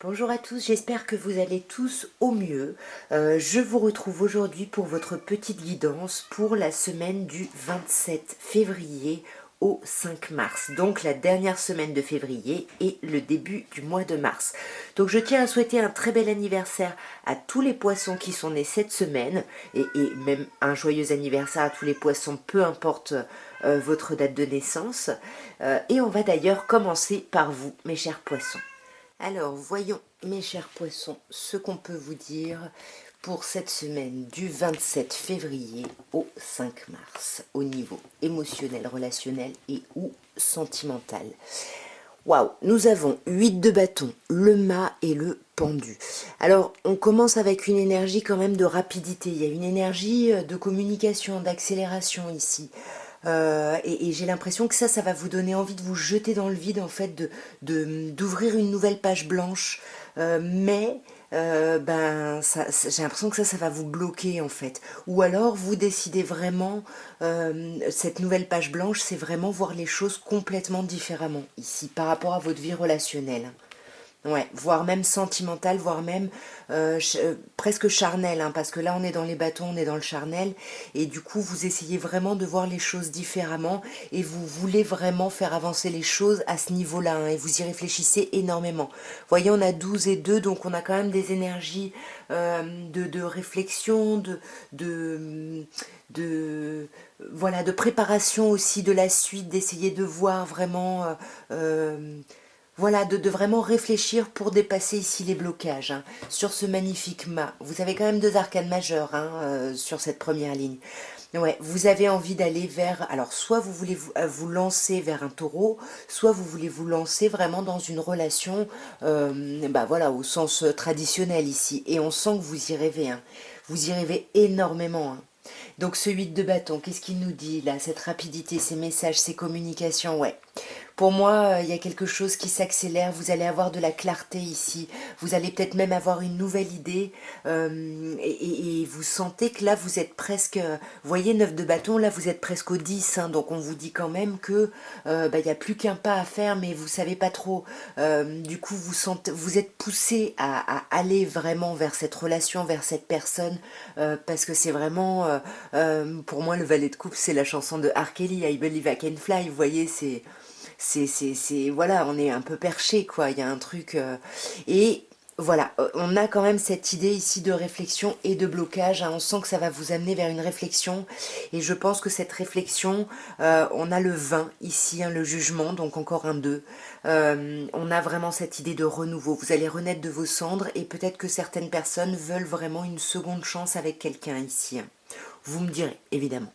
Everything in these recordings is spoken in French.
Bonjour à tous, j'espère que vous allez tous au mieux. Je vous retrouve aujourd'hui pour votre petite guidance pour la semaine du 27 février au 5 mars. Donc la dernière semaine de février et le début du mois de mars. Donc je tiens à souhaiter un très bel anniversaire à tous les poissons qui sont nés cette semaine et même un joyeux anniversaire à tous les poissons, peu importe votre date de naissance. Et on va d'ailleurs commencer par vous, mes chers poissons. Alors, voyons, mes chers poissons, ce qu'on peut vous dire pour cette semaine du 27 février au 5 mars, au niveau émotionnel, relationnel et ou sentimental. Waouh, nous avons 8 de bâton, le mât et le pendu. Alors, on commence avec une énergie quand même de rapidité. Il y a une énergie de communication, d'accélération ici. Et j'ai l'impression que ça va vous donner envie de vous jeter dans le vide, en fait, d'ouvrir une nouvelle page blanche. J'ai l'impression que ça va vous bloquer, en fait. Ou alors, vous décidez vraiment, cette nouvelle page blanche, c'est vraiment voir les choses complètement différemment, ici, par rapport à votre vie relationnelle. Ouais, voire même sentimental, voire même presque charnel, hein, parce que là on est dans les bâtons, on est dans le charnel, et du coup vous essayez vraiment de voir les choses différemment, et vous voulez vraiment faire avancer les choses à ce niveau-là, hein, et vous y réfléchissez énormément. Vous voyez, on a 12 et 2, donc on a quand même des énergies de réflexion, de, de, voilà, de préparation aussi de la suite, d'essayer de voir vraiment... voilà, de vraiment réfléchir pour dépasser ici les blocages, hein, sur ce magnifique mât. Vous avez quand même deux arcanes majeures, hein, sur cette première ligne. Ouais, vous avez envie d'aller vers... Alors, soit vous voulez vous lancer vers un taureau, soit vous voulez vous lancer vraiment dans une relation, bah voilà, au sens traditionnel ici. Et on sent que vous y rêvez, hein. Vous y rêvez énormément, hein. Donc ce 8 de bâton, qu'est-ce qu'il nous dit là? Cette rapidité, ces messages, ces communications, ouais. Pour moi, il y a quelque chose qui s'accélère, vous allez avoir de la clarté ici, vous allez peut-être même avoir une nouvelle idée, et vous sentez que là vous êtes presque, vous voyez 9 de bâton, là vous êtes presque au 10, hein, donc on vous dit quand même que il n'y a plus qu'un pas à faire, mais vous savez pas trop. Du coup vous êtes poussé à aller vraiment vers cette relation, vers cette personne, parce que c'est vraiment, pour moi le valet de coupe, c'est la chanson de R. Kelly, I Believe I Can Fly, vous voyez, voilà, on est un peu perché, quoi, il y a un truc, et voilà, on a quand même cette idée ici de réflexion et de blocage, hein, on sent que ça va vous amener vers une réflexion, et je pense que cette réflexion, on a le 20 ici, hein, le jugement, donc encore un 2, on a vraiment cette idée de renouveau, vous allez renaître de vos cendres, et peut-être que certaines personnes veulent vraiment une seconde chance avec quelqu'un ici, hein. Vous me direz, évidemment.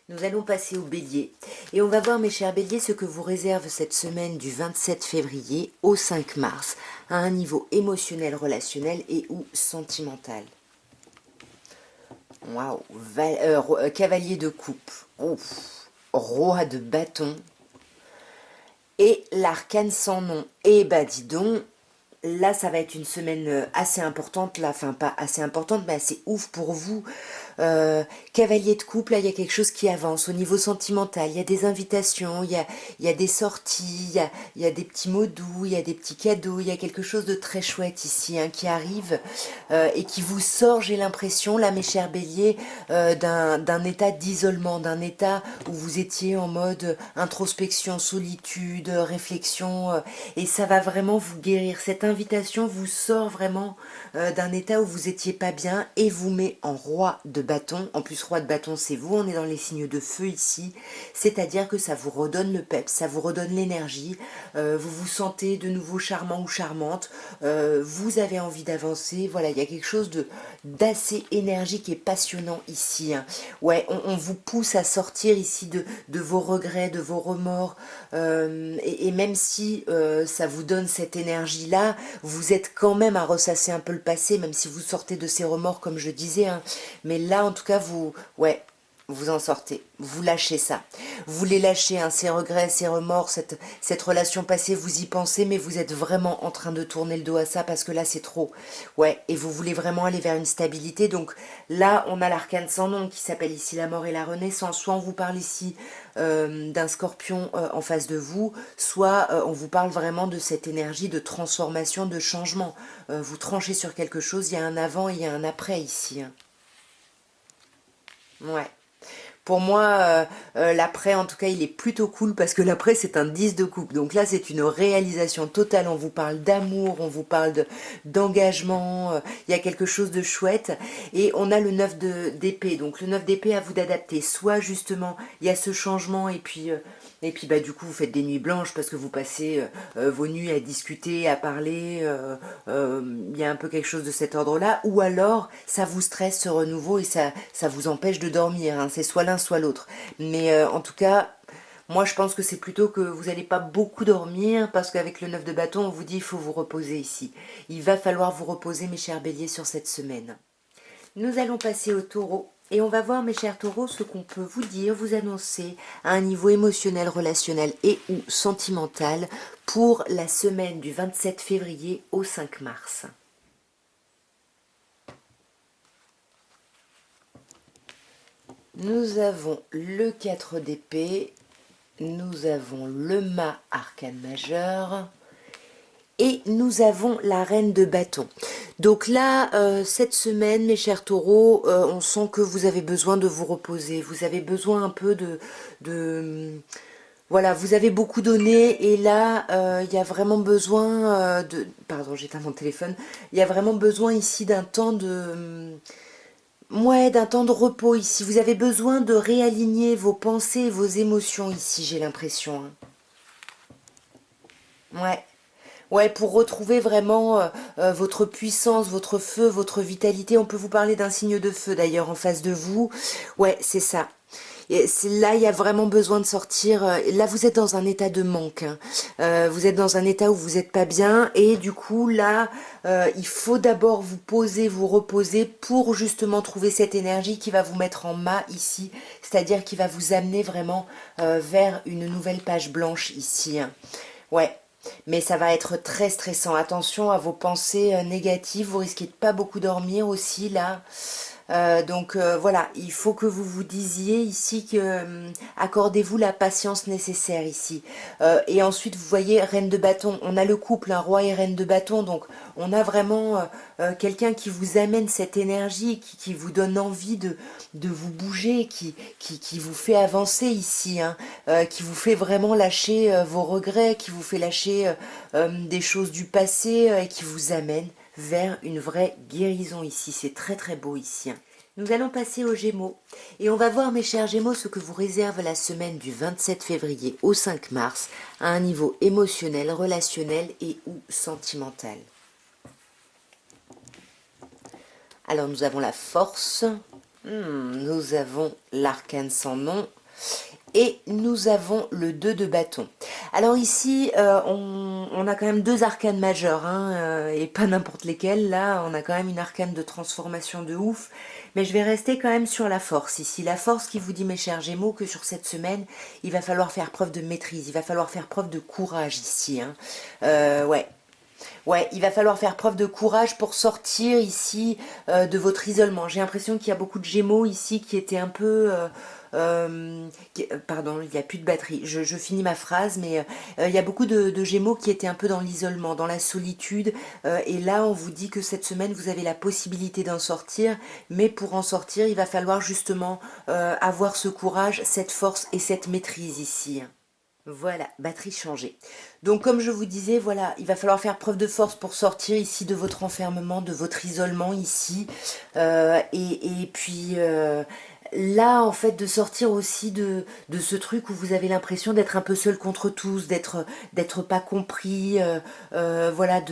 Nous allons passer au bélier et on va voir, mes chers béliers, ce que vous réserve cette semaine du 27 février au 5 mars à un niveau émotionnel, relationnel et ou sentimental. Waouh, cavalier de coupe, ouf, roi de bâton et l'arcane sans nom. Eh ben dis donc, là ça va être une semaine assez importante, là, enfin pas assez importante mais assez ouf pour vous. Cavalier de couple, là il y a quelque chose qui avance au niveau sentimental, il y a des invitations, il y a des sorties, il y a des petits mots doux, il y a des petits cadeaux, il y a quelque chose de très chouette ici, hein, qui arrive, et qui vous sort, j'ai l'impression, là mes chers béliers, d'un état d'isolement, d'un état où vous étiez en mode introspection, solitude, réflexion, et ça va vraiment vous guérir. Cette invitation vous sort vraiment d'un état où vous étiez pas bien et vous met en roi de bâton. En plus, roi de bâton, c'est vous, on est dans les signes de feu ici, c'est-à-dire que ça vous redonne le peps, ça vous redonne l'énergie, vous vous sentez de nouveau charmant ou charmante, vous avez envie d'avancer, voilà, il y a quelque chose d'assez énergique et passionnant ici, hein. Ouais, on vous pousse à sortir ici de vos regrets, de vos remords, et même si ça vous donne cette énergie-là, vous êtes quand même à ressasser un peu le passé, même si vous sortez de ces remords, comme je disais, hein. Mais là, en tout cas, ouais, vous en sortez, vous lâchez ça. Vous les lâchez, hein, ces regrets, ces remords, cette relation passée, vous y pensez, mais vous êtes vraiment en train de tourner le dos à ça parce que là, c'est trop. Ouais, et vous voulez vraiment aller vers une stabilité. Donc là, on a l'arcane sans nom qui s'appelle ici la mort et la renaissance. Soit on vous parle ici d'un scorpion en face de vous, soit on vous parle vraiment de cette énergie de transformation, de changement. Vous tranchez sur quelque chose, il y a un avant et il y a un après ici, hein. Ouais. Pour moi, l'après, en tout cas, il est plutôt cool parce que l'après, c'est un 10 de coupe. Donc là, c'est une réalisation totale. On vous parle d'amour, on vous parle d'engagement. Il y a quelque chose de chouette. Et on a le 9 d'épée. Donc le 9 d'épée, à vous d'adapter. Soit justement, il y a ce changement et puis bah, du coup, vous faites des nuits blanches parce que vous passez vos nuits à discuter, à parler. Il y a un peu quelque chose de cet ordre-là. Ou alors, ça vous stresse ce renouveau et ça vous empêche de dormir, hein. C'est soit l'un, soit l'autre. Mais en tout cas, moi je pense que c'est plutôt que vous n'allez pas beaucoup dormir parce qu'avec le 9 de bâton, on vous dit il faut vous reposer ici. Il va falloir vous reposer, mes chers béliers, sur cette semaine. Nous allons passer au taureau. Et on va voir, mes chers taureaux, ce qu'on peut vous dire, vous annoncer à un niveau émotionnel, relationnel et ou sentimental pour la semaine du 27 février au 5 mars. Nous avons le 4 d'épée, nous avons le mât arcane majeur et nous avons la reine de bâton. Donc là, cette semaine, mes chers taureaux, on sent que vous avez besoin de vous reposer, vous avez besoin un peu voilà, vous avez beaucoup donné et là, il y a vraiment besoin de... Pardon, j'éteins mon téléphone. Il y a vraiment besoin ici d'un temps de... Ouais, d'un temps de repos ici. Vous avez besoin de réaligner vos pensées et vos émotions ici, j'ai l'impression, hein. Ouais. Ouais, pour retrouver vraiment votre puissance, votre feu, votre vitalité. On peut vous parler d'un signe de feu d'ailleurs en face de vous. Ouais, c'est ça. Et là, il y a vraiment besoin de sortir. Là, vous êtes dans un état de manque, hein. Vous êtes dans un état où vous n'êtes pas bien. Et du coup, là, il faut d'abord vous poser, vous reposer pour justement trouver cette énergie qui va vous mettre en mât ici. C'est-à-dire qui va vous amener vraiment vers une nouvelle page blanche ici, hein. Ouais. Mais ça va être très stressant. Attention à vos pensées négatives. Vous risquez de pas beaucoup dormir aussi là. Donc voilà, il faut que vous vous disiez ici que accordez-vous la patience nécessaire ici. Et ensuite, vous voyez, reine de bâton, on a le couple, un roi et reine de bâton, donc on a vraiment quelqu'un qui vous amène cette énergie, qui vous donne envie de vous bouger, qui vous fait avancer ici, hein, qui vous fait vraiment lâcher vos regrets, qui vous fait lâcher des choses du passé et qui vous amène vers une vraie guérison ici. C'est très très beau ici, hein. Nous allons passer aux Gémeaux et on va voir, mes chers Gémeaux, ce que vous réserve la semaine du 27 février au 5 mars à un niveau émotionnel, relationnel et ou sentimental. Alors nous avons la force, nous avons l'arcane sans nom et nous avons le 2 de bâton. Alors ici, on a quand même deux arcanes majeures, hein, et pas n'importe lesquelles. Là, on a quand même une arcane de transformation de ouf. Mais je vais rester quand même sur la force ici. La force qui vous dit, mes chers Gémeaux, que sur cette semaine, il va falloir faire preuve de maîtrise. Il va falloir faire preuve de courage ici, hein. Ouais. Ouais, il va falloir faire preuve de courage pour sortir ici de votre isolement. J'ai l'impression qu'il y a beaucoup de Gémeaux ici qui étaient un peu... pardon, il n'y a plus de batterie. Je finis ma phrase, mais il y a beaucoup de Gémeaux qui étaient un peu dans l'isolement, dans la solitude. Et là, on vous dit que cette semaine, vous avez la possibilité d'en sortir. Mais pour en sortir, il va falloir justement avoir ce courage, cette force et cette maîtrise ici. Voilà, batterie changée. Donc comme je vous disais, voilà, il va falloir faire preuve de force pour sortir ici de votre enfermement, de votre isolement ici. Et puis là, en fait, de sortir aussi de ce truc où vous avez l'impression d'être un peu seul contre tous, d'être pas compris. Voilà,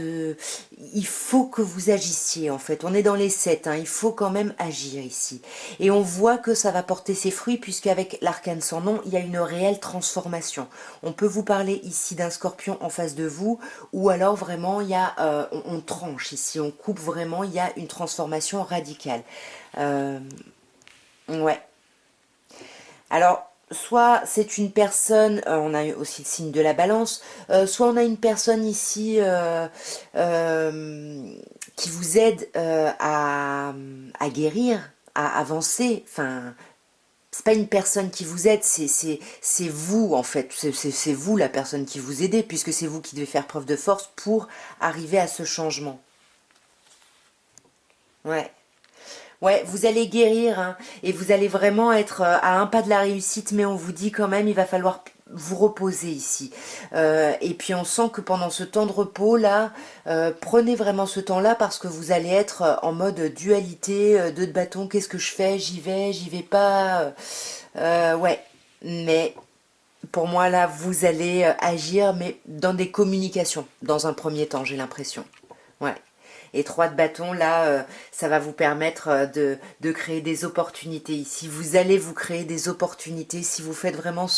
il faut que vous agissiez, en fait. On est dans les 7, hein, il faut quand même agir ici. Et on voit que ça va porter ses fruits puisqu'avec l'arcane sans nom, il y a une réelle transformation. On peut vous parler ici d'un scorpion en face de vous, ou alors vraiment il y a, on tranche ici, on coupe vraiment, il y a une transformation radicale. Ouais. Alors, soit c'est une personne, on a aussi le signe de la balance, soit on a une personne ici qui vous aide à guérir, à avancer. Enfin, c'est pas une personne qui vous aide, c'est vous en fait. C'est vous la personne qui vous aidez, puisque c'est vous qui devez faire preuve de force pour arriver à ce changement. Ouais. Ouais, vous allez guérir hein, et vous allez vraiment être à un pas de la réussite, mais on vous dit quand même, il va falloir vous reposer ici. Et puis on sent que pendant ce temps de repos là, prenez vraiment ce temps-là parce que vous allez être en mode dualité, deux de bâton, qu'est-ce que je fais? J'y vais pas. Ouais, mais pour moi là, vous allez agir, mais dans des communications, dans un premier temps, j'ai l'impression. Ouais. Et 3 de bâton, là, ça va vous permettre de créer des opportunités ici. Vous allez vous créer des opportunités si vous faites vraiment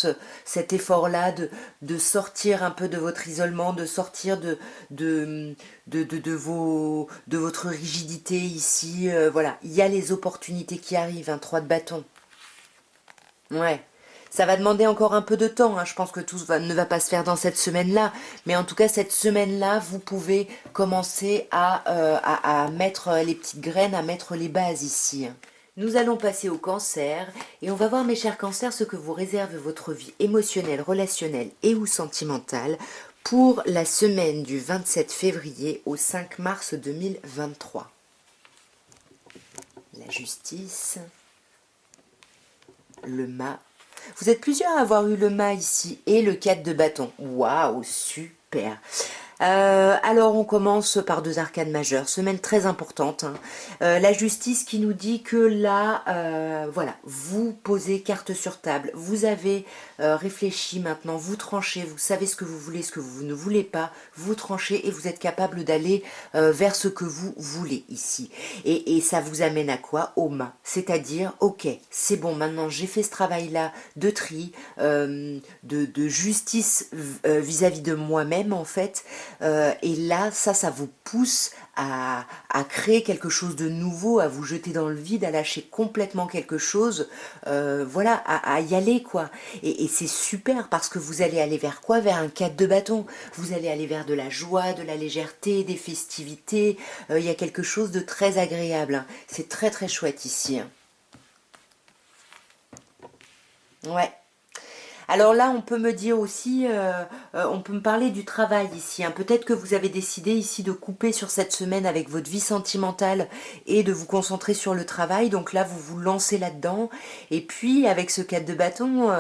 cet effort-là de sortir un peu de votre isolement, de sortir de, de votre rigidité ici. Voilà, il y a les opportunités qui arrivent, un 3 de bâton. Ouais. Ça va demander encore un peu de temps, hein. Je pense que ne va pas se faire dans cette semaine-là. Mais en tout cas, cette semaine-là, vous pouvez commencer à mettre les petites graines, à mettre les bases ici. Nous allons passer au cancer et on va voir, mes chers cancers, ce que vous réserve votre vie émotionnelle, relationnelle et ou sentimentale pour la semaine du 27 février au 5 mars 2023. La justice, le mât. Vous êtes plusieurs à avoir eu le mât ici et le 4 de bâton. Waouh, super. Alors on commence par deux arcanes majeures, semaine très importante, hein. La justice qui nous dit que là, voilà, vous posez carte sur table, vous avez réfléchi maintenant, vous tranchez, vous savez ce que vous voulez, ce que vous ne voulez pas, vous tranchez et vous êtes capable d'aller vers ce que vous voulez ici. Et ça vous amène à quoi? Au mât, c'est-à-dire, ok, c'est bon, maintenant j'ai fait ce travail-là de tri, de justice vis-à-vis de moi-même en fait. Et là, ça vous pousse à créer quelque chose de nouveau, à vous jeter dans le vide, à lâcher complètement quelque chose, voilà, à y aller quoi. Et c'est super parce que vous allez aller vers quoi? Vers un 4 de bâton. Vous allez aller vers de la joie, de la légèreté, des festivités. Il y a quelque chose de très agréable, hein. C'est très très chouette ici, hein. Ouais. Alors là, on peut me dire aussi, on peut me parler du travail ici, hein. Peut-être que vous avez décidé ici de couper sur cette semaine avec votre vie sentimentale et de vous concentrer sur le travail. Donc là, vous vous lancez là-dedans. Et puis, avec ce 4 de bâton,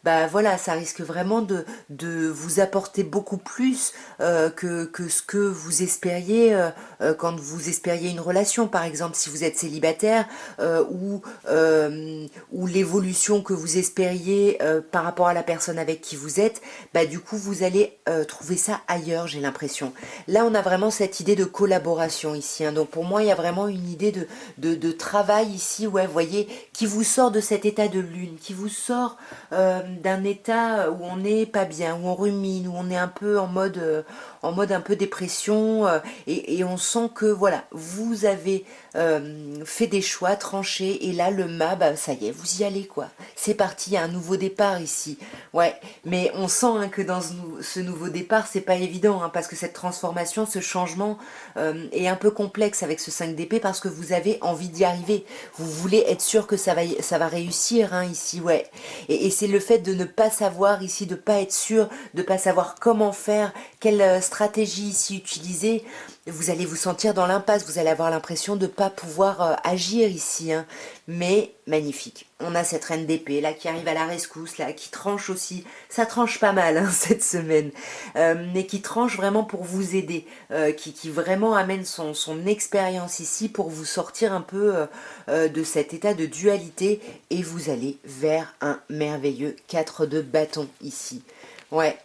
bah voilà, ça risque vraiment de vous apporter beaucoup plus que ce que vous espériez quand vous espériez une relation. Par exemple, si vous êtes célibataire ou l'évolution que vous espériez par rapport à la personne avec qui vous êtes, bah du coup vous allez trouver ça ailleurs, j'ai l'impression. Là on a vraiment cette idée de collaboration ici, hein. Donc pour moi il y a vraiment une idée de travail ici, ouais, vous voyez, qui vous sort de cet état de lune, qui vous sort d'un état où on n'est pas bien, où on rumine, où on est un peu en mode un peu dépression, et on sent que voilà, vous avez fait des choix tranchés, et là le mât, bah ça y est, vous y allez quoi. C'est parti, il y a un nouveau départ ici. Ouais, mais on sent hein, que dans ce nouveau départ, c'est pas évident, hein, parce que cette transformation, ce changement est un peu complexe avec ce 5 d'épée, parce que vous avez envie d'y arriver. Vous voulez être sûr que ça va réussir hein, ici, ouais. Et c'est le fait de ne pas savoir ici, de pas être sûr, de pas savoir comment faire, quelle stratégie ici utiliser. Vous allez vous sentir dans l'impasse, vous allez avoir l'impression de ne pas pouvoir agir ici, hein. Mais magnifique. On a cette reine d'épée là qui arrive à la rescousse, là, qui tranche aussi. Ça tranche pas mal hein, cette semaine, mais qui tranche vraiment pour vous aider, qui vraiment amène son expérience ici pour vous sortir un peu de cet état de dualité, et vous allez vers un merveilleux 4 de bâton ici. Ouais,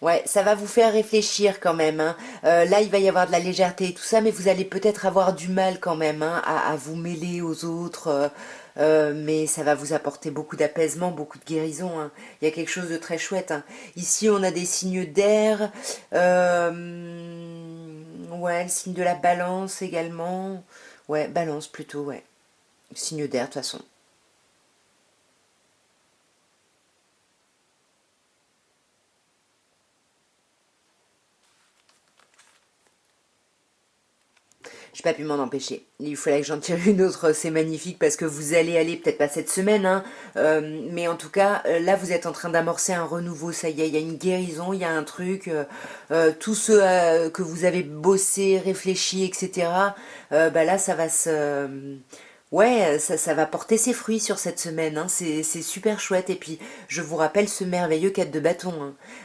ouais, ça va vous faire réfléchir quand même, hein. Là, il va y avoir de la légèreté et tout ça, mais vous allez peut-être avoir du mal quand même hein, à vous mêler aux autres. Mais ça va vous apporter beaucoup d'apaisement, beaucoup de guérison, hein. Il y a quelque chose de très chouette, hein. Ici, on a des signes d'air. Ouais, le signe de la balance également. Ouais, balance plutôt, ouais. Signe d'air, de toute façon. J'ai pas pu m'en empêcher. Il fallait que j'en tire une autre, c'est magnifique parce que vous allez aller, peut-être pas cette semaine, hein, mais en tout cas, là vous êtes en train d'amorcer un renouveau, ça y est, il y a une guérison, il y a un truc, tout ce que vous avez bossé, réfléchi, etc., bah là ça va se... Ouais, ça va porter ses fruits sur cette semaine, hein. C'est super chouette. Et puis, je vous rappelle ce merveilleux 4 de bâton,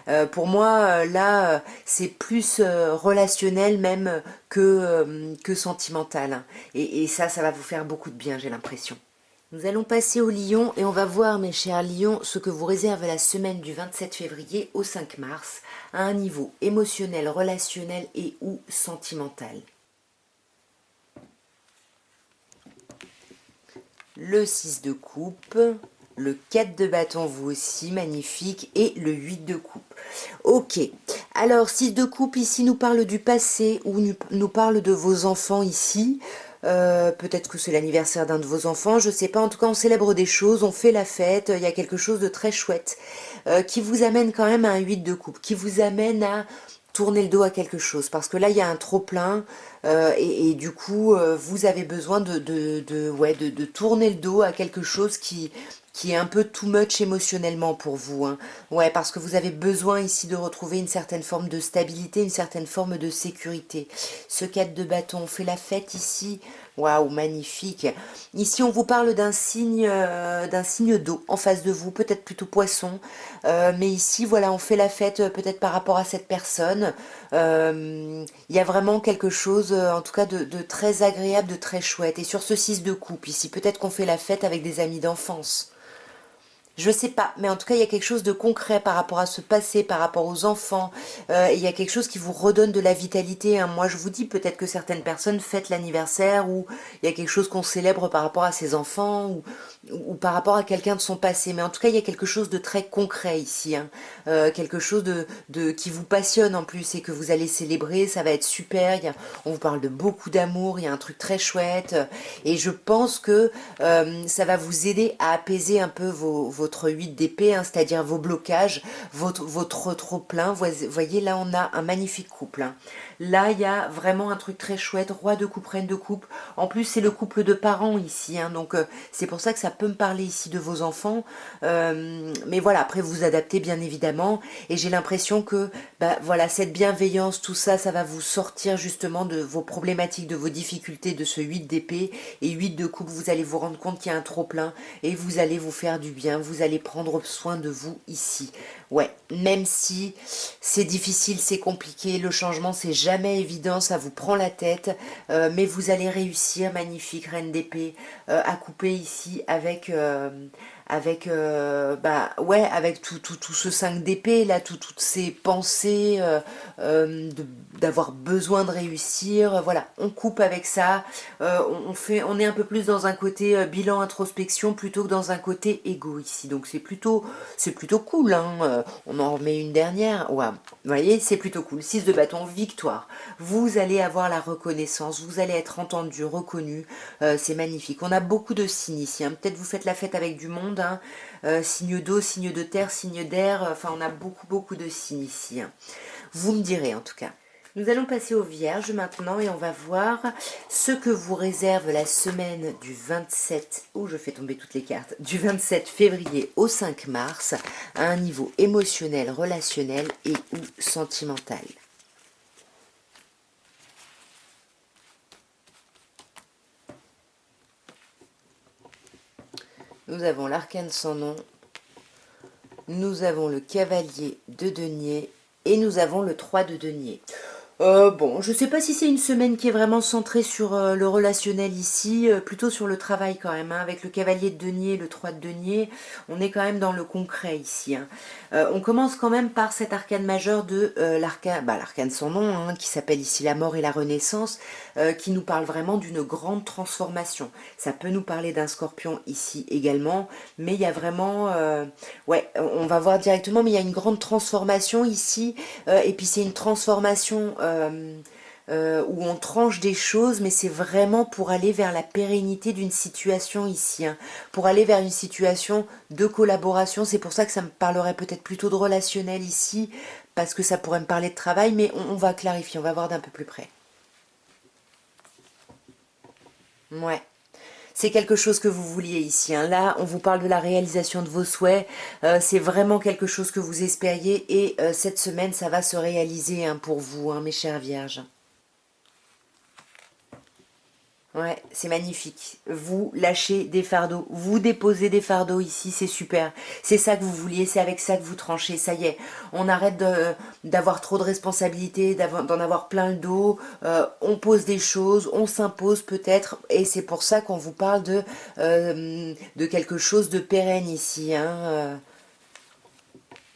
hein. Pour moi, là, c'est plus relationnel même que sentimental, hein. Et ça va vous faire beaucoup de bien, j'ai l'impression. Nous allons passer au lion et on va voir, mes chers lions, ce que vous réserve la semaine du 27 février au 5 mars, à un niveau émotionnel, relationnel et ou sentimental. Le 6 de coupe, le 4 de bâton, vous aussi, magnifique, et le 8 de coupe. Ok, alors 6 de coupe ici nous parle du passé ou nous parle de vos enfants ici. Peut-être que c'est l'anniversaire d'un de vos enfants, je sais pas, en tout cas on célèbre des choses, on fait la fête, il y a quelque chose de très chouette qui vous amène quand même à un 8 de coupe, qui vous amène à tourner le dos à quelque chose, parce que là il y a un trop plein et du coup vous avez besoin de tourner le dos à quelque chose qui est un peu too much émotionnellement pour vous, hein. Ouais, parce que vous avez besoin ici de retrouver une certaine forme de stabilité, une certaine forme de sécurité. Ce 4 de bâton, on fait la fête ici. Waouh, magnifique. Ici, on vous parle d'un signe d'eau en face de vous, peut-être plutôt poisson. Mais ici, voilà, on fait la fête peut-être par rapport à cette personne. Il y a vraiment quelque chose, en tout cas, de très agréable, de très chouette. Et sur ce 6 de coupe, ici, peut-être qu'on fait la fête avec des amis d'enfance. Je sais pas, mais en tout cas, il y a quelque chose de concret par rapport à ce passé, par rapport aux enfants. Il y a quelque chose qui vous redonne de la vitalité, hein. Moi, je vous dis peut-être que certaines personnes fêtent l'anniversaire ou il y a quelque chose qu'on célèbre par rapport à ses enfants ou par rapport à quelqu'un de son passé. Mais en tout cas, il y a quelque chose de très concret ici, hein. Quelque chose qui vous passionne en plus et que vous allez célébrer. Ça va être super. On vous parle de beaucoup d'amour. Il y a un truc très chouette. Et je pense que ça va vous aider à apaiser un peu votre 8 d'épée, hein, c'est-à-dire vos blocages, votre trop-plein. Vous voyez, là, on a un magnifique couple, hein. Là, il y a vraiment un truc très chouette, roi de coupe, reine de coupe. En plus, c'est le couple de parents ici, hein, donc c'est pour ça que ça peut me parler ici de vos enfants. Mais voilà, après, vous adaptez bien évidemment. Et j'ai l'impression que bah, voilà, cette bienveillance, tout ça, ça va vous sortir justement de vos problématiques, de vos difficultés, de ce 8 d'épée. Et 8 de coupe, vous allez vous rendre compte qu'il y a un trop-plein et vous allez vous faire du bien, vous allez prendre soin de vous ici. Ouais, même si c'est difficile, c'est compliqué, le changement c'est jamais évident, ça vous prend la tête, mais vous allez réussir, magnifique reine d'épée, à couper ici bah ouais, avec tout ce 5 d'épée là, toutes ces pensées d'avoir besoin de réussir, voilà, on coupe avec ça, on est un peu plus dans un côté bilan introspection plutôt que dans un côté égo ici, donc c'est plutôt cool, hein. On en remet une dernière, ouais, vous voyez, c'est plutôt cool. 6 de bâton, victoire, vous allez avoir la reconnaissance, vous allez être entendu, reconnu, c'est magnifique. On a beaucoup de signes ici, hein. Peut-être vous faites la fête avec du monde, hein. Signe d'eau, signe de terre, signe d'air, enfin on a beaucoup de signes ici, hein. Vous me direz en tout cas. Nous allons passer aux Vierges maintenant et on va voir ce que vous réserve la semaine du 27, où je fais tomber toutes les cartes, du 27 février au 5 mars, à un niveau émotionnel, relationnel et ou sentimental. Nous avons l'arcane sans nom, nous avons le cavalier de denier et nous avons le 3 de denier. Bon, je sais pas si c'est une semaine qui est vraiment centrée sur le relationnel ici, plutôt sur le travail quand même, hein. Avec le cavalier de denier et le 3 de denier, on est quand même dans le concret ici, hein. On commence quand même par cet arcane majeur de l'arcane sans nom, hein, qui s'appelle ici la mort et la renaissance, qui nous parle vraiment d'une grande transformation. Ça peut nous parler d'un scorpion ici également, mais il y a vraiment, ouais, on va voir directement, mais il y a une grande transformation ici, et puis c'est une transformation où on tranche des choses, mais c'est vraiment pour aller vers la pérennité d'une situation ici, hein, pour aller vers une situation de collaboration. C'est pour ça que ça me parlerait peut-être plutôt de relationnel ici, parce que ça pourrait me parler de travail, mais on va clarifier, on va voir d'un peu plus près. Ouais. C'est quelque chose que vous vouliez ici, hein. Là, on vous parle de la réalisation de vos souhaits. C'est vraiment quelque chose que vous espériez. Et cette semaine, ça va se réaliser, hein, pour vous, hein, mes chères vierges. Ouais, c'est magnifique. Vous lâchez des fardeaux, vous déposez des fardeaux ici, c'est super. C'est ça que vous vouliez, c'est avec ça que vous tranchez, ça y est. On arrête d'avoir trop de responsabilités, d'en avoir plein le dos. On pose des choses, on s'impose peut-être, et c'est pour ça qu'on vous parle de quelque chose de pérenne ici, hein.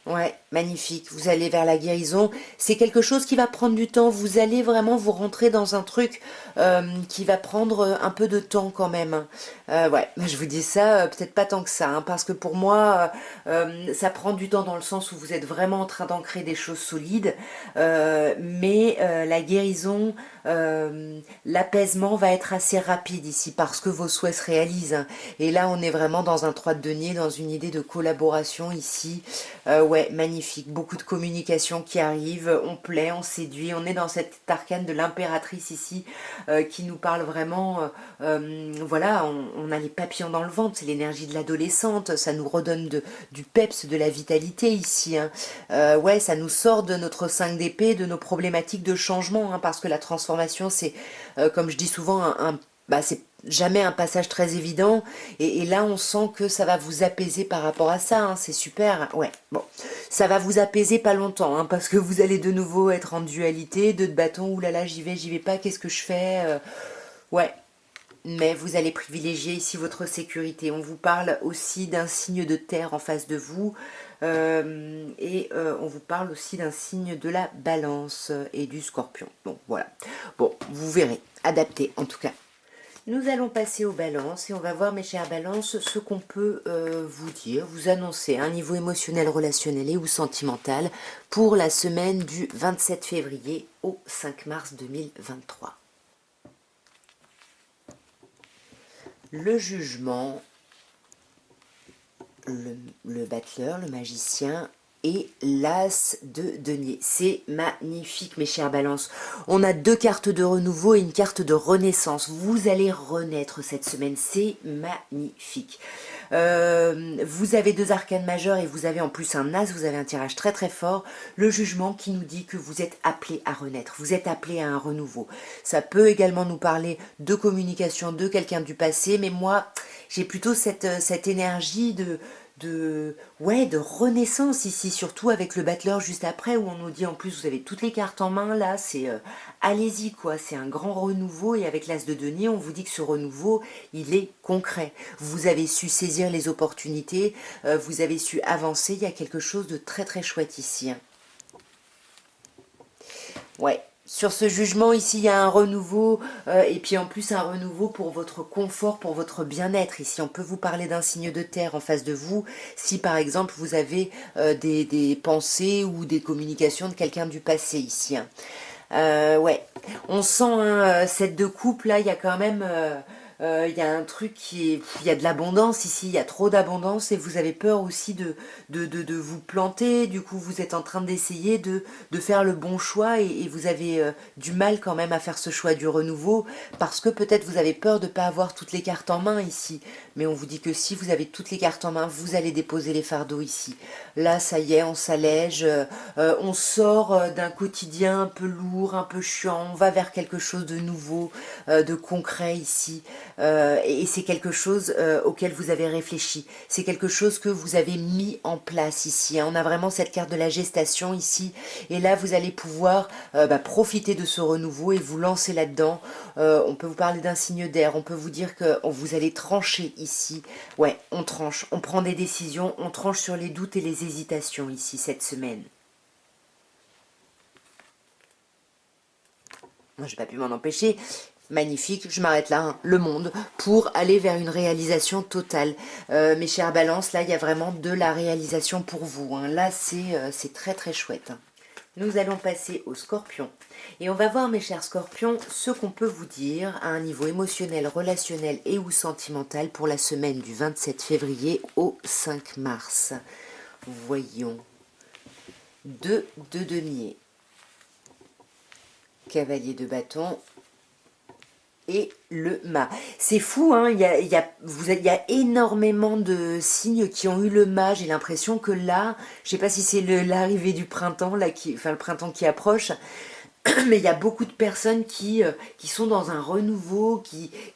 Ouais, magnifique. Vous allez vers la guérison. C'est quelque chose qui va prendre du temps. Vous allez vraiment vous rentrer dans un truc qui va prendre un peu de temps quand même, hein. Ouais, je vous dis ça, peut-être pas tant que ça, hein, parce que pour moi, ça prend du temps dans le sens où vous êtes vraiment en train d'ancrer des choses solides, mais la guérison, l'apaisement va être assez rapide ici parce que vos souhaits se réalisent, hein. Et là, on est vraiment dans un 3 de denier, dans une idée de collaboration ici. Ouais, magnifique. Beaucoup de communication qui arrive. On plaît, on séduit. On est dans cet arcane de l'impératrice ici qui nous parle vraiment. Voilà, on a les papillons dans le ventre. C'est l'énergie de l'adolescente. Ça nous redonne du peps, de la vitalité ici, hein. Ouais, ça nous sort de notre 5 d'épée, de nos problématiques de changement, hein, parce que la transformation, c'est, comme je dis souvent, bah, c'est jamais un passage très évident, et là on sent que ça va vous apaiser par rapport à ça, hein, c'est super. Ouais, bon, ça va vous apaiser pas longtemps, hein, parce que vous allez de nouveau être en dualité, deux de bâton, oulala, j'y vais pas, qu'est-ce que je fais, ouais, mais vous allez privilégier ici votre sécurité. On vous parle aussi d'un signe de terre en face de vous, et on vous parle aussi d'un signe de la balance et du scorpion. Bon, voilà, bon, vous verrez, adapté en tout cas. Nous allons passer aux balances et on va voir, mes chères balances, ce qu'on peut vous dire, vous annoncer à un niveau émotionnel, relationnel et ou sentimental pour la semaine du 27 février au 5 mars 2023. Le jugement, le battleur, le magicien et l'as de denier. C'est magnifique, mes chères balances. On a deux cartes de renouveau et une carte de renaissance. Vous allez renaître cette semaine. C'est magnifique. Vous avez deux arcanes majeures et vous avez en plus un as. Vous avez un tirage très très fort. Le jugement qui nous dit que vous êtes appelé à renaître. Vous êtes appelé à un renouveau. Ça peut également nous parler de communication de quelqu'un du passé. Mais moi, j'ai plutôt cette énergie ouais, de renaissance ici, surtout avec le battleur juste après, où on nous dit en plus vous avez toutes les cartes en main, là, c'est allez-y quoi, c'est un grand renouveau, et avec l'as de denier, on vous dit que ce renouveau, il est concret. Vous avez su saisir les opportunités, vous avez su avancer, il y a quelque chose de très très chouette ici, hein. Ouais. Sur ce jugement, ici, il y a un renouveau, et puis en plus un renouveau pour votre confort, pour votre bien-être. Ici, on peut vous parler d'un signe de terre en face de vous, si par exemple vous avez des pensées ou des communications de quelqu'un du passé ici, hein. Ouais, on sent, hein, cette de couple là, il y a quand même, il y a un truc qui est, il y a de l'abondance ici, il y a trop d'abondance et vous avez peur aussi de vous planter. Du coup, vous êtes en train d'essayer de faire le bon choix, et vous avez du mal quand même à faire ce choix du renouveau parce que peut-être vous avez peur de ne pas avoir toutes les cartes en main ici. Mais on vous dit que si vous avez toutes les cartes en main, vous allez déposer les fardeaux ici. Là, ça y est, on s'allège, on sort d'un quotidien un peu lourd, un peu chiant, on va vers quelque chose de nouveau, de concret ici. Et c'est quelque chose auquel vous avez réfléchi. C'est quelque chose que vous avez mis en place ici, hein. On a vraiment cette carte de la gestation ici. Et là, vous allez pouvoir profiter de ce renouveau et vous lancer là-dedans. On peut vous parler d'un signe d'air. On peut vous dire que vous allez trancher ici. Ouais, on tranche. On prend des décisions. On tranche sur les doutes et les hésitations ici cette semaine. Moi, j'ai pas pu m'en empêcher. Magnifique, je m'arrête là, hein. Le monde, pour aller vers une réalisation totale. Mes chères balances, là, il y a vraiment de la réalisation pour vous, hein. Là, c'est très très chouette, hein. Nous allons passer au scorpion. Et on va voir, mes chers scorpions, ce qu'on peut vous dire à un niveau émotionnel, relationnel et ou sentimental pour la semaine du 27 février au 5 mars. Voyons. De denier. Cavalier de bâton et le mât. C'est fou, hein, il y a énormément de signes qui ont eu le mât. J'ai l'impression que là, je sais pas si c'est l'arrivée du printemps, là, enfin le printemps qui approche, mais il y a beaucoup de personnes qui sont dans un renouveau,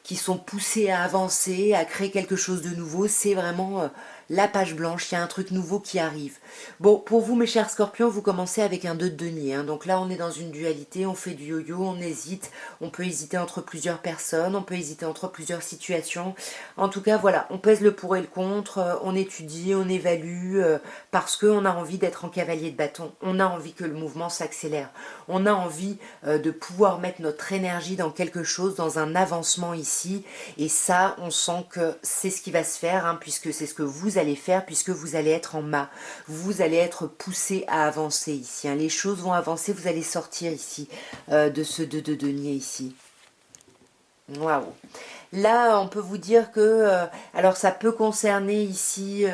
qui sont poussées à avancer, à créer quelque chose de nouveau. C'est vraiment la page blanche, il y a un truc nouveau qui arrive. Bon, pour vous mes chers scorpions, vous commencez avec un 2 de denier, hein. Donc là on est dans une dualité, on fait du yo-yo, on hésite, on peut hésiter entre plusieurs personnes, on peut hésiter entre plusieurs situations. En tout cas voilà, on pèse le pour et le contre, on étudie, on évalue, parce qu'on a envie d'être en cavalier de bâton, on a envie que le mouvement s'accélère, on a envie de pouvoir mettre notre énergie dans quelque chose, dans un avancement ici, et ça on sent que c'est ce qui va se faire, hein, puisque c'est ce que vous allez faire, puisque vous allez être en mât, vous allez être poussé à avancer ici, hein. Les choses vont avancer, vous allez sortir ici de ce 2 de denier ici. Waouh! Là, on peut vous dire que, alors ça peut concerner ici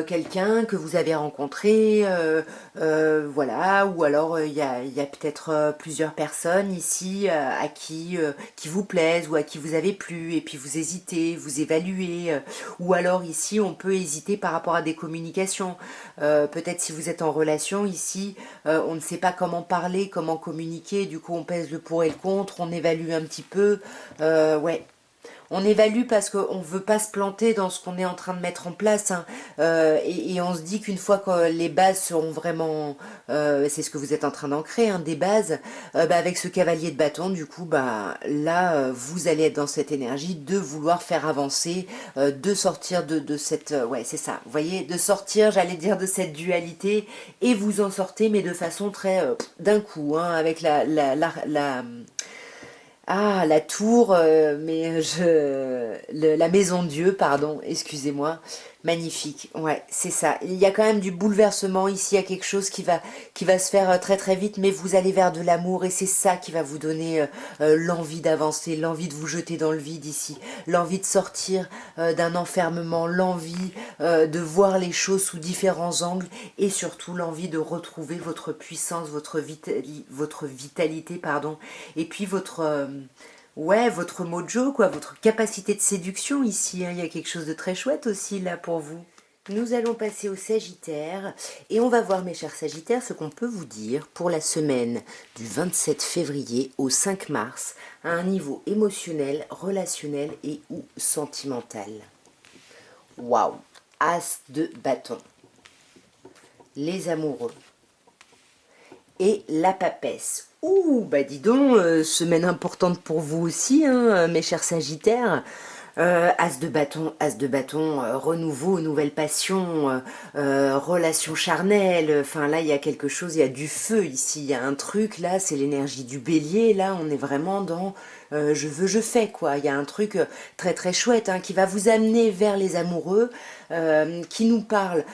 quelqu'un que vous avez rencontré, voilà, ou alors il y a peut-être plusieurs personnes ici qui vous plaisent ou à qui vous avez plu, et puis vous hésitez, vous évaluez, ou alors ici on peut hésiter par rapport à des communications. Peut-être si vous êtes en relation ici, on ne sait pas comment parler, comment communiquer, du coup on pèse le pour et le contre, on évalue un petit peu, ouais. On évalue parce qu'on ne veut pas se planter dans ce qu'on est en train de mettre en place, hein. Et on se dit qu'une fois que les bases seront vraiment, c'est ce que vous êtes en train d'ancrer, hein, des bases, avec ce cavalier de bâton, du coup, là, vous allez être dans cette énergie de vouloir faire avancer, de sortir de cette, ouais, c'est ça, vous voyez, de sortir, j'allais dire, de cette dualité, et vous en sortez, mais de façon très, d'un coup, hein, avec la tour, la maison de Dieu, pardon, excusez-moi, magnifique, ouais, c'est ça. Il y a quand même du bouleversement ici, il y a quelque chose qui va se faire très très vite, mais vous allez vers de l'amour et c'est ça qui va vous donner l'envie d'avancer, l'envie de vous jeter dans le vide ici, l'envie de sortir d'un enfermement, l'envie de voir les choses sous différents angles et surtout l'envie de retrouver votre puissance, votre vitalité, pardon, et puis ouais, votre mojo, quoi, votre capacité de séduction ici, hein. Il y a quelque chose de très chouette aussi là pour vous. Nous allons passer au Sagittaire et on va voir, mes chers Sagittaires, ce qu'on peut vous dire pour la semaine du 27 février au 5 mars à un niveau émotionnel, relationnel et ou sentimental. Waouh! As de bâton. Les amoureux. Et la papesse. Ouh, bah dis donc, semaine importante pour vous aussi, hein, mes chers Sagittaires. As de bâton, renouveau, nouvelle passion, relation charnelle. Enfin là, il y a quelque chose, il y a du feu ici, il y a un truc là, c'est l'énergie du Bélier. Là, on est vraiment dans je veux, je fais quoi. Il y a un truc très très chouette, hein, qui va vous amener vers les amoureux, qui nous parle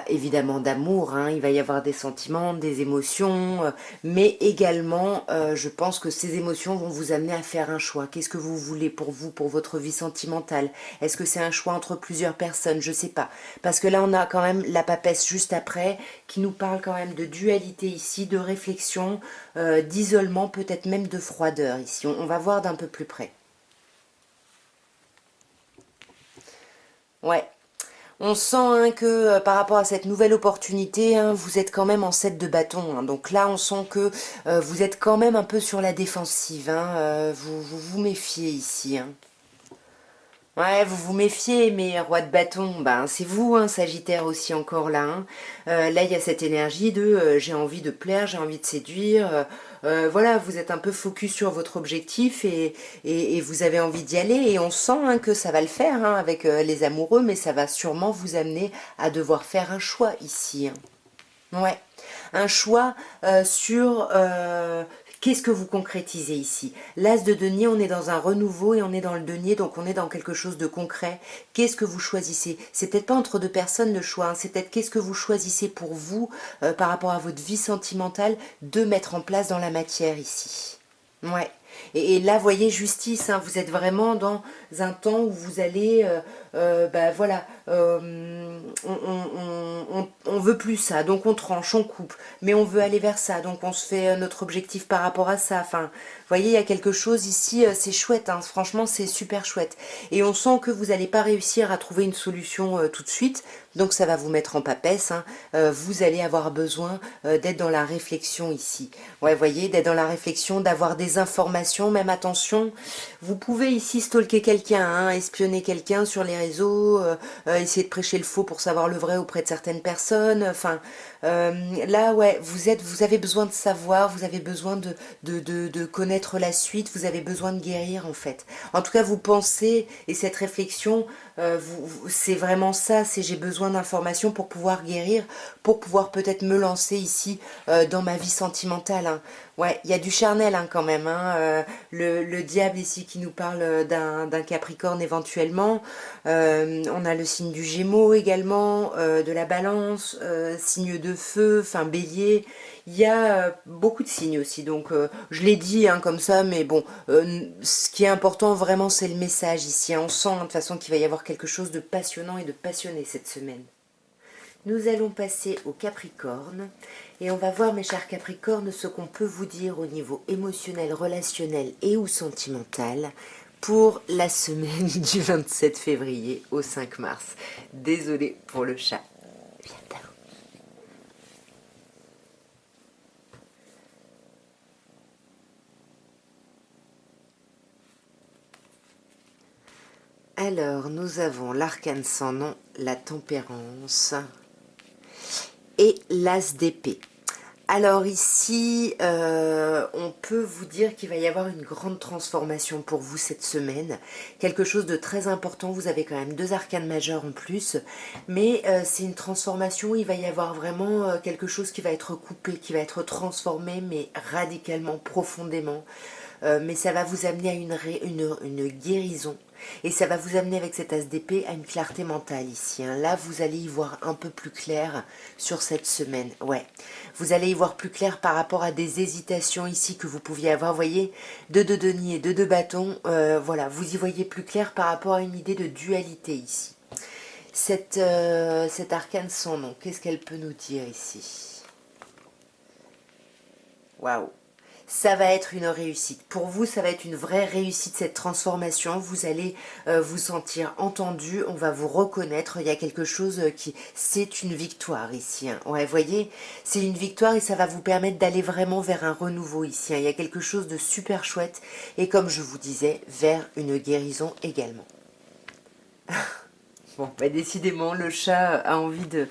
évidemment d'amour, hein. Il va y avoir des sentiments, des émotions, mais également je pense que ces émotions vont vous amener à faire un choix. Qu'est-ce que vous voulez pour vous, pour votre vie sentimentale? Est-ce que c'est un choix entre plusieurs personnes? Je sais pas, parce que là on a quand même la papesse juste après qui nous parle quand même de dualité ici, de réflexion, d'isolement, peut-être même de froideur ici. On va voir d'un peu plus près. Ouais. On sent, hein, que par rapport à cette nouvelle opportunité, hein, vous êtes quand même en 7 de bâton, hein. Donc là, on sent que vous êtes quand même un peu sur la défensive, hein. Vous méfiez ici, hein. Ouais, vous vous méfiez, mais roi de bâton, c'est vous, hein, Sagittaire aussi encore là, hein. Là, il y a cette énergie de j'ai envie de plaire, j'ai envie de séduire. Voilà, vous êtes un peu focus sur votre objectif et vous avez envie d'y aller. Et on sent, hein, que ça va le faire, hein, avec les amoureux, mais ça va sûrement vous amener à devoir faire un choix ici, hein. Ouais, un choix sur qu'est-ce que vous concrétisez ici. L'as de denier, on est dans un renouveau et on est dans le denier, donc on est dans quelque chose de concret. Qu'est-ce que vous choisissez? C'est peut-être pas entre deux personnes le choix, hein, c'est peut-être qu'est-ce que vous choisissez pour vous, par rapport à votre vie sentimentale, de mettre en place dans la matière ici. Ouais. Et là, voyez, justice, hein, vous êtes vraiment dans un temps où vous allez bah voilà, on veut plus ça, donc on tranche, on coupe, mais on veut aller vers ça, donc on se fait notre objectif par rapport à ça. Enfin, vous voyez, il y a quelque chose ici, c'est chouette, hein, franchement, c'est super chouette. Et on sent que vous n'allez pas réussir à trouver une solution tout de suite, donc ça va vous mettre en papesse, hein. Vous allez avoir besoin d'être dans la réflexion ici. Ouais, vous voyez, d'être dans la réflexion, d'avoir des informations, même attention, vous pouvez ici stalker quelqu'un, hein, espionner quelqu'un sur les réseaux, essayer de prêcher le faux pour savoir le vrai auprès de certaines personnes. Enfin, là, ouais, vous avez besoin de savoir, vous avez besoin de connaître la suite, vous avez besoin de guérir en fait. En tout cas, vous pensez, et cette réflexion, c'est vraiment ça, c'est j'ai besoin d'informations pour pouvoir guérir, pour pouvoir peut-être me lancer ici dans ma vie sentimentale, hein. Ouais, il y a du charnel hein, quand même, hein. Le diable ici qui nous parle d'un Capricorne éventuellement. On a le signe du Gémeaux également, de la Balance, signe de feu, enfin Bélier. Il y a beaucoup de signes aussi, donc je l'ai dit hein, comme ça, mais bon, ce qui est important vraiment c'est le message ici, hein. On sent hein, de toute façon qu'il va y avoir quelque chose de passionnant et de passionné cette semaine. Nous allons passer au Capricorne et on va voir mes chers Capricornes ce qu'on peut vous dire au niveau émotionnel, relationnel et ou sentimental pour la semaine du 27 février au 5 mars. Désolée pour le chat. Viens. Alors, nous avons l'arcane sans nom, la tempérance et l'as d'épée. Alors ici, on peut vous dire qu'il va y avoir une grande transformation pour vous cette semaine. Quelque chose de très important, vous avez quand même 2 arcanes majeures en plus, mais c'est une transformation où il va y avoir vraiment quelque chose qui va être coupé, qui va être transformé, mais radicalement, profondément. Mais ça va vous amener à une guérison. Et ça va vous amener avec cet as d'épée à une clarté mentale ici, hein. Là, vous allez y voir un peu plus clair sur cette semaine. Ouais, vous allez y voir plus clair par rapport à des hésitations ici que vous pouviez avoir. Vous voyez, deux de denier, deux de bâton. Voilà, vous y voyez plus clair par rapport à une idée de dualité ici. Cette arcane sans nom, qu'est-ce qu'elle peut nous dire ici? Waouh! Ça va être une réussite. Pour vous, ça va être une vraie réussite, cette transformation. Vous allez vous sentir entendu, on va vous reconnaître. Il y a quelque chose qui... C'est une victoire ici, hein. Ouais, vous voyez, c'est une victoire et ça va vous permettre d'aller vraiment vers un renouveau ici, hein. Il y a quelque chose de super chouette et comme je vous disais, vers une guérison également. Bon, bah décidément, le chat a envie de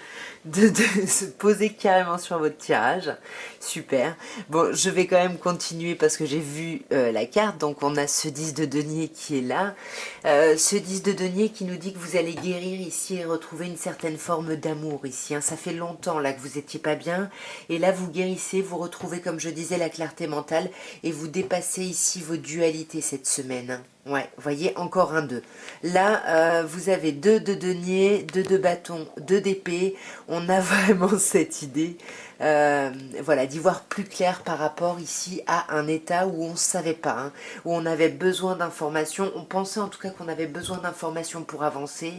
se poser carrément sur votre tirage. Super. Bon, je vais quand même continuer parce que j'ai vu la carte. Donc, on a ce 10 de denier qui est là. Ce 10 de denier qui nous dit que vous allez guérir ici et retrouver une certaine forme d'amour ici, hein. Ça fait longtemps là que vous n'étiez pas bien. Et là, vous guérissez, vous retrouvez, comme je disais, la clarté mentale. Et vous dépassez ici vos dualités cette semaine, hein. Ouais, vous voyez, encore un 2. Là, vous avez 2 de denier, 2 de bâton, 2 d'épée. On a vraiment cette idée, voilà, d'y voir plus clair par rapport ici à un état où on ne savait pas, hein, où on avait besoin d'informations. On pensait en tout cas qu'on avait besoin d'informations pour avancer.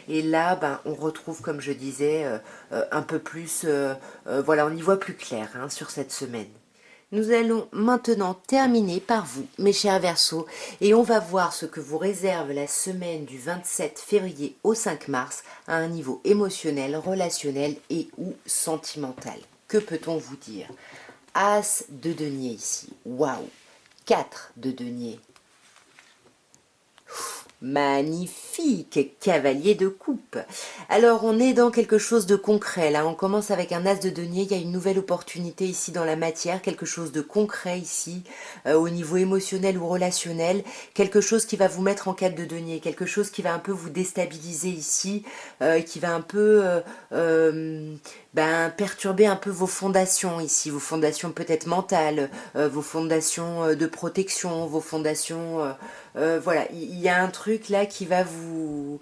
Et là, ben, on retrouve, comme je disais, un peu plus, voilà, on y voit plus clair hein, sur cette semaine. Nous allons maintenant terminer par vous, mes chers Verseaux, et on va voir ce que vous réserve la semaine du 27 février au 5 mars à un niveau émotionnel, relationnel et ou sentimental. Que peut-on vous dire? As de denier ici, waouh! 4 de denier. Magnifique, cavalier de coupe. Alors on est dans quelque chose de concret là, on commence avec un as de denier, il y a une nouvelle opportunité ici dans la matière, quelque chose de concret ici, au niveau émotionnel ou relationnel, quelque chose qui va vous mettre en quête de denier, quelque chose qui va un peu vous déstabiliser ici, qui va un peu ben, perturber un peu vos fondations ici, vos fondations peut-être mentales, vos fondations de protection, vos fondations... voilà, il y a un truc là qui va vous...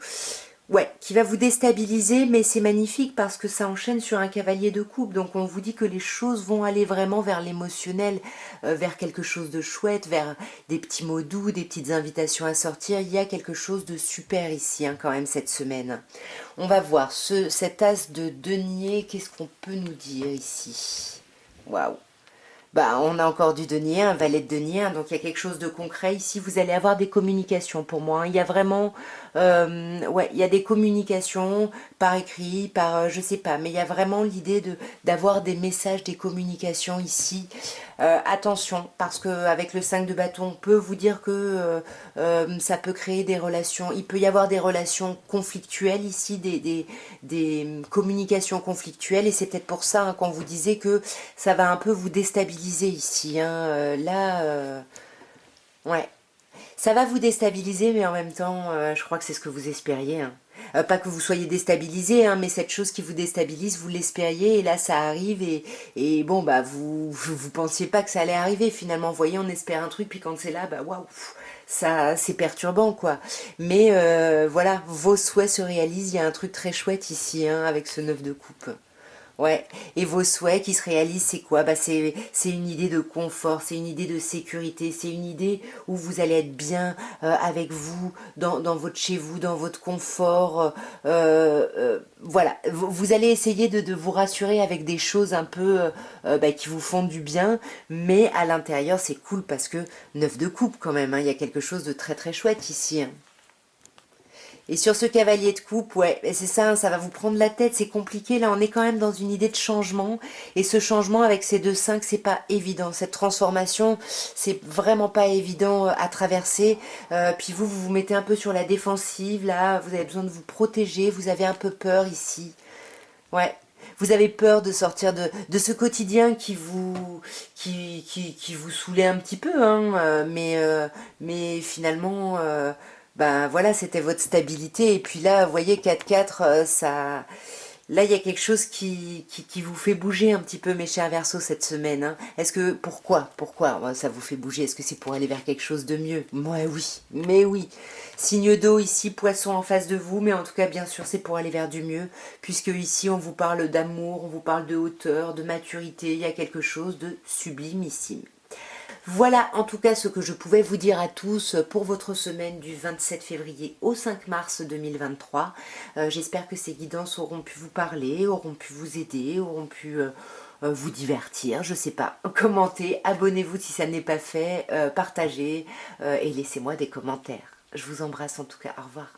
Ouais, qui va vous déstabiliser, mais c'est magnifique parce que ça enchaîne sur un cavalier de coupe. Donc on vous dit que les choses vont aller vraiment vers l'émotionnel, vers quelque chose de chouette, vers des petits mots doux, des petites invitations à sortir. Il y a quelque chose de super ici, hein, quand même, cette semaine. On va voir cet as de denier, qu'est-ce qu'on peut nous dire ici? Waouh! Bah, on a encore du denier, un valet de denier, hein, donc il y a quelque chose de concret. Ici, vous allez avoir des communications pour moi, hein. Il y a vraiment, ouais, il y a des communications par écrit, par, je sais pas, mais il y a vraiment l'idée d'avoir des messages, des communications ici. Attention, parce que avec le 5 de bâton, on peut vous dire que ça peut créer des relations. Il peut y avoir des relations conflictuelles ici, des communications conflictuelles, et c'est peut-être pour ça, hein, qu'on vous disait que ça va un peu vous déstabiliser ici, hein. Ouais. Ça va vous déstabiliser, mais en même temps, je crois que c'est ce que vous espériez, hein. Pas que vous soyez déstabilisé, hein, mais cette chose qui vous déstabilise, vous l'espériez, et là ça arrive, et bon, bah vous pensiez pas que ça allait arriver finalement. Vous voyez, on espère un truc, puis quand c'est là, bah waouh, ça c'est perturbant quoi. Mais voilà, vos souhaits se réalisent, il y a un truc très chouette ici, hein, avec ce 9 de coupe. Ouais, et vos souhaits qui se réalisent, c'est quoi? Bah c'est une idée de confort, c'est une idée de sécurité, c'est une idée où vous allez être bien avec vous, dans votre chez vous, dans votre confort. Voilà, vous allez essayer de vous rassurer avec des choses un peu bah, qui vous font du bien, mais à l'intérieur, c'est cool parce que 9 de coupe quand même, hein, il y a quelque chose de très très chouette ici, hein. Et sur ce cavalier de coupe, ouais, c'est ça, hein, ça va vous prendre la tête, c'est compliqué. Là, on est quand même dans une idée de changement. Et ce changement avec ces deux 5, c'est pas évident. Cette transformation, c'est vraiment pas évident à traverser. Puis vous vous mettez un peu sur la défensive, là. Vous avez besoin de vous protéger. Vous avez un peu peur ici. Ouais. Vous avez peur de sortir de ce quotidien qui vous saoulait un petit peu, hein, mais finalement, ben voilà, c'était votre stabilité. Et puis là, vous voyez, 4-4, ça, là, il y a quelque chose qui vous fait bouger un petit peu, mes chers Verseaux, cette semaine, hein. Est-ce que, pourquoi ça vous fait bouger? Est-ce que c'est pour aller vers quelque chose de mieux? Ouais, oui, mais oui. Signe d'eau ici, poisson en face de vous, mais en tout cas, bien sûr, c'est pour aller vers du mieux, puisque ici, on vous parle d'amour, on vous parle de hauteur, de maturité, il y a quelque chose de sublimissime. Voilà en tout cas ce que je pouvais vous dire à tous pour votre semaine du 27 février au 5 mars 2023. J'espère que ces guidances auront pu vous parler, auront pu vous aider, auront pu vous divertir, je sais pas. Commentez, abonnez-vous si ça n'est pas fait, partagez et laissez-moi des commentaires. Je vous embrasse en tout cas, au revoir.